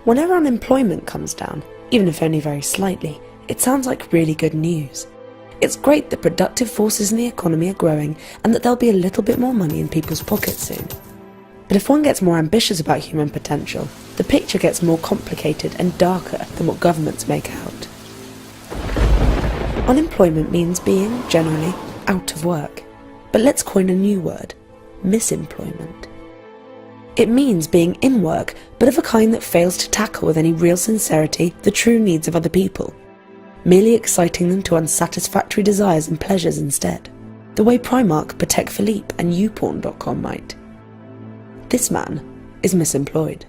Whenever unemployment comes down, even if only very slightly, it sounds like really good news. It's great that productive forces in the economy are growing and that there'll be a little bit more money in people's pockets soon. But if one gets more ambitious about human potential, the picture gets more complicated and darker than what governments make out. Unemployment means being, generally, out of work. But let's coin a new word: misemployment. It means being in work, but of a kind that fails to tackle with any real sincerity the true needs of other people, merely exciting them to unsatisfactory desires and pleasures instead, the way Primark, Patek Philippe and YouPorn.com might. This man is misemployed.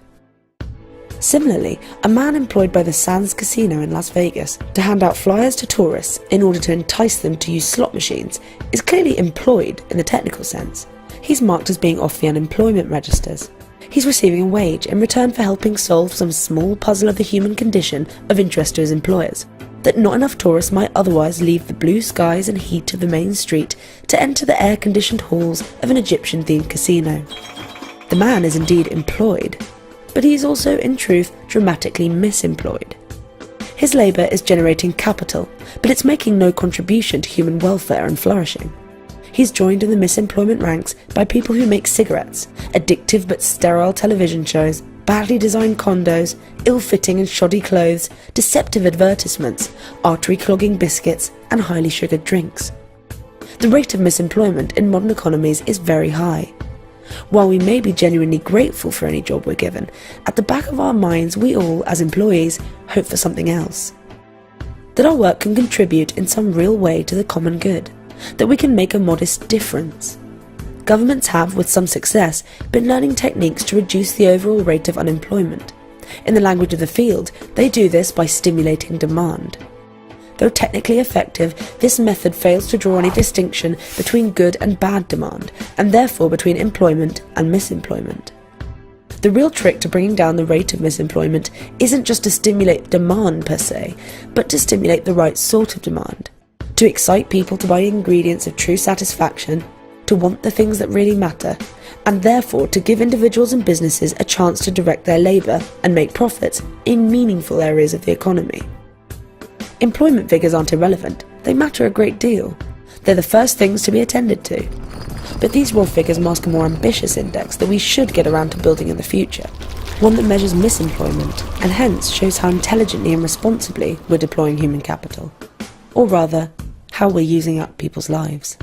Similarly, a man employed by the Sands Casino in Las Vegas to hand out flyers to tourists in order to entice them to use slot machines is clearly employed in the technical sense. He's marked as being off the unemployment registers. He's receiving a wage in return for helping solve some small puzzle of the human condition of interest to his employers, that not enough tourists might otherwise leave the blue skies and heat of the main street to enter the air-conditioned halls of an Egyptian-themed casino. The man is indeed employed, but he is also, in truth, dramatically misemployed. His labour is generating capital, but it's making no contribution to human welfare and flourishing. He's joined in the misemployment ranks by people who make cigarettes, addictive but sterile television shows, badly designed condos, ill-fitting and shoddy clothes, deceptive advertisements, artery-clogging biscuits, and highly sugared drinks. The rate of misemployment in modern economies is very high. While we may be genuinely grateful for any job we're given, at the back of our minds we all, as employees, hope for something else. That our work can contribute in some real way to the common good, that we can make a modest difference. Governments have, with some success, been learning techniques to reduce the overall rate of unemployment. In the language of the field, they do this by stimulating demand. Though technically effective, this method fails to draw any distinction between good and bad demand, and therefore between employment and misemployment. The real trick to bringing down the rate of misemployment isn't just to stimulate demand per se, but to stimulate the right sort of demand. To excite people to buy ingredients of true satisfaction, to want the things that really matter, and therefore to give individuals and businesses a chance to direct their labour and make profits in meaningful areas of the economy. Employment figures aren't irrelevant, they matter a great deal. They're the first things to be attended to. But these raw figures mask a more ambitious index that we should get around to building in the future, one that measures misemployment, and hence shows how intelligently and responsibly we're deploying human capital. Or rather, how we're using up people's lives.